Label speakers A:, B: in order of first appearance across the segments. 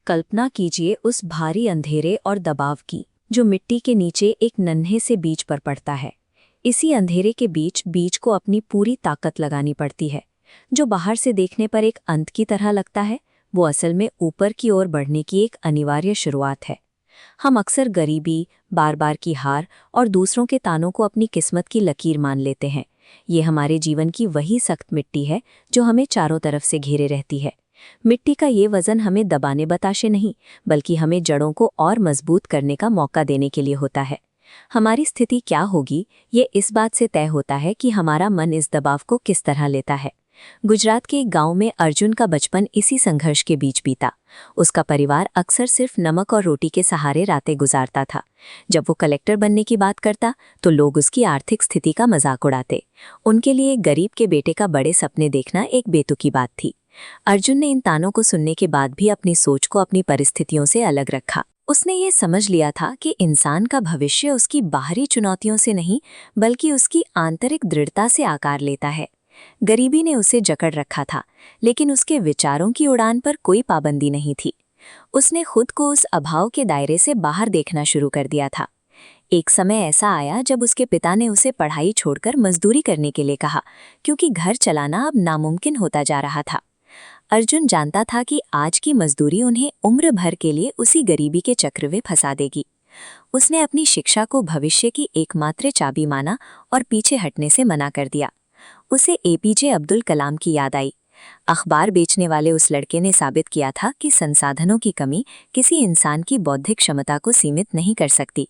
A: कल्पना कीजिए उस भारी अंधेरे और दबाव की जो मिट्टी के नीचे एक नन्हे से बीज पर पड़ता है। इसी अंधेरे के बीच बीज को अपनी पूरी ताकत लगानी पड़ती है। जो बाहर से देखने पर एक अंत की तरह लगता है, वो असल में ऊपर की ओर बढ़ने की एक अनिवार्य शुरुआत है। हम अक्सर गरीबी, बार बार की हार और दूसरों के तानों को अपनी किस्मत की लकीर मान लेते हैं। ये हमारे जीवन की वही सख्त मिट्टी है जो हमें चारों तरफ से घेरे रहती है। मिट्टी का ये वजन हमें दबाने बताशे नहीं, बल्कि हमें जड़ों को और मजबूत करने का मौका देने के लिए होता है। हमारी स्थिति क्या होगी, ये इस बात से तय होता है कि हमारा मन इस दबाव को किस तरह लेता है। गुजरात के एक गांव में अर्जुन का बचपन इसी संघर्ष के बीच बीता। उसका परिवार अक्सर सिर्फ नमक और रोटी के सहारे रातें गुजारता था। जब वो कलेक्टर बनने की बात करता तो लोग उसकी आर्थिक स्थिति का मजाक उड़ाते। उनके लिए एक गरीब के बेटे का बड़े सपने देखना एक बेतुकी बात थी। अर्जुन ने इन तानों को सुनने के बाद भी अपनी सोच को अपनी परिस्थितियों से अलग रखा। उसने ये समझ लिया था कि इंसान का भविष्य उसकी बाहरी चुनौतियों से नहीं, बल्कि उसकी आंतरिक दृढ़ता से आकार लेता है। गरीबी ने उसे जकड़ रखा था, लेकिन उसके विचारों की उड़ान पर कोई पाबंदी नहीं थी। उसने खुद को उस अभाव के दायरे से बाहर देखना शुरू कर दिया था। एक समय ऐसा आया जब उसके पिता ने उसे पढ़ाई छोड़कर मजदूरी करने के लिए कहा, क्योंकि घर चलाना अब नामुमकिन होता जा रहा था। अर्जुन जानता था कि आज की मजदूरी उन्हें उम्र भर के लिए उसी गरीबी के चक्र में फंसा देगी। उसने अपनी शिक्षा को भविष्य की एकमात्र चाबी माना और पीछे हटने से मना कर दिया। उसे एपीजे अब्दुल कलाम की याद आई। अखबार बेचने वाले उस लड़के ने साबित किया था कि संसाधनों की कमी किसी इंसान की बौद्धिक क्षमता को सीमित नहीं कर सकती।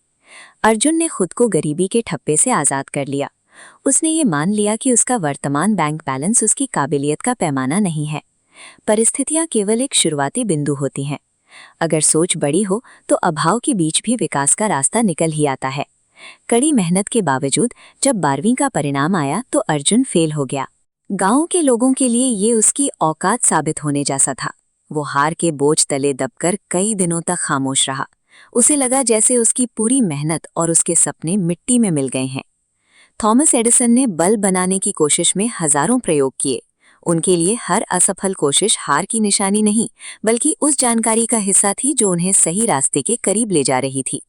A: अर्जुन ने खुद को गरीबी के ठप्पे से आज़ाद कर लिया। उसने ये मान लिया कि उसका वर्तमान बैंक बैलेंस उसकी काबिलियत का पैमाना नहीं है। परिस्थितियां केवल एक शुरुआती बिंदु होती हैं। अगर सोच बड़ी हो तो अभाव के बीच भी विकास का रास्ता निकल ही आता है। कड़ी मेहनत के बावजूद जब 12वीं का परिणाम आया तो अर्जुन फेल हो गया। गांव के लोगों के लिए ये उसकी औकात साबित होने जैसा था। वो हार के बोझ तले दबकर कई दिनों तक खामोश रहा। उसे लगा जैसे उसकी पूरी मेहनत और उसके सपने मिट्टी में मिल गए हैं। थॉमस एडिसन ने बल्ब बनाने की कोशिश में हजारों प्रयोग किए। उनके लिए हर असफल कोशिश हार की निशानी नहीं, बल्कि उस जानकारी का हिस्सा थी जो उन्हें सही रास्ते के करीब ले जा रही थी।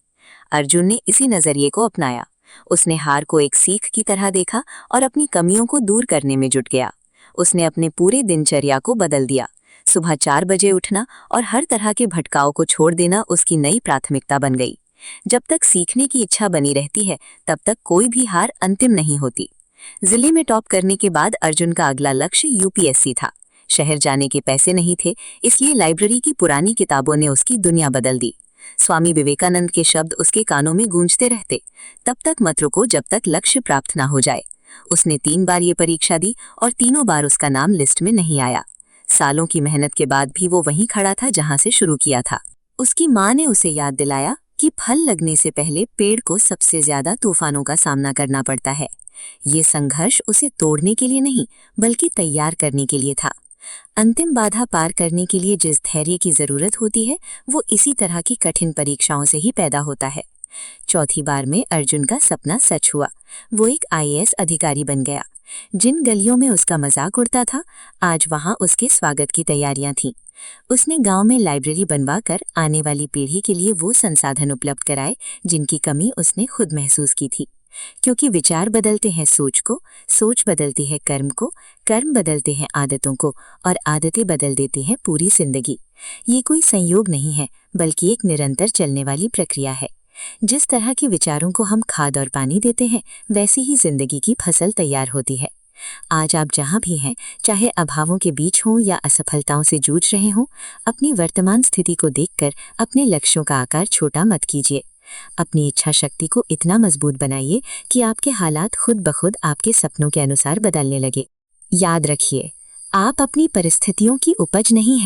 A: अर्जुन ने इसी नजरिए को अपनाया। उसने हार को एक सीख की तरह देखा और अपनी कमियों को दूर करने में जुट गया। उसने अपने पूरे दिनचर्या को बदल दिया। सुबह 4 बजे उठना और हर तरह के भटकाव को छोड़ देना उसकी नई प्राथमिकता बन गई। जब तक सीखने की इच्छा बनी रहती है, तब तक कोई भी हार अंतिम नहीं होती। जिले में टॉप करने के बाद अर्जुन का अगला लक्ष्य यूपीएससी था। शहर जाने के पैसे नहीं थे, इसलिए लाइब्रेरी की पुरानी किताबों ने उसकी दुनिया बदल दी। स्वामी विवेकानंद के शब्द उसके कानों में गूंजते रहते, तब तक मत रुको जब तक लक्ष्य प्राप्त ना हो जाए। उसने 3 बार ये परीक्षा दी और तीनों बार उसका नाम लिस्ट में नहीं आया। सालों की मेहनत के बाद भी वो वहीं खड़ा था जहां से शुरू किया था। उसकी माँ ने उसे याद दिलाया कि फल लगने से पहले पेड़ को सबसे ज्यादा तूफानों का सामना करना पड़ता है। ये संघर्ष उसे तोड़ने के लिए नहीं, बल्कि तैयार करने के लिए था। अंतिम बाधा पार करने के लिए जिस धैर्य की जरूरत होती है, वो इसी तरह की कठिन परीक्षाओं से ही पैदा होता है। चौथी बार में अर्जुन का सपना सच हुआ। वो एक आईएएस अधिकारी बन गया। जिन गलियों में उसका मजाक उड़ता था, आज वहां उसके स्वागत की तैयारियां थीं। उसने गांव में लाइब्रेरी बनवाकर आने वाली पीढ़ी के लिए वो संसाधन उपलब्ध कराए जिनकी कमी उसने खुद महसूस की थी। क्योंकि विचार बदलते हैं सोच को, सोच बदलती है कर्म को, कर्म बदलते हैं आदतों को और आदतें बदल देती हैं पूरी जिंदगी। ये कोई संयोग नहीं है, बल्कि एक निरंतर चलने वाली प्रक्रिया है। जिस तरह के विचारों को हम खाद और पानी देते हैं, वैसी ही जिंदगी की फसल तैयार होती है। आज आप जहां भी हैं, चाहे अभावों के बीच हों या असफलताओं से जूझ रहे हों, अपनी वर्तमान स्थिति को देखकर अपने लक्ष्यों का आकार छोटा मत कीजिए। अपनी इच्छा शक्ति को इतना मजबूत बनाइए कि आपके हालात खुद ब खुद आपके सपनों के अनुसार बदलने लगे। याद रखिए, आप अपनी परिस्थितियों की उपज नहीं हैं।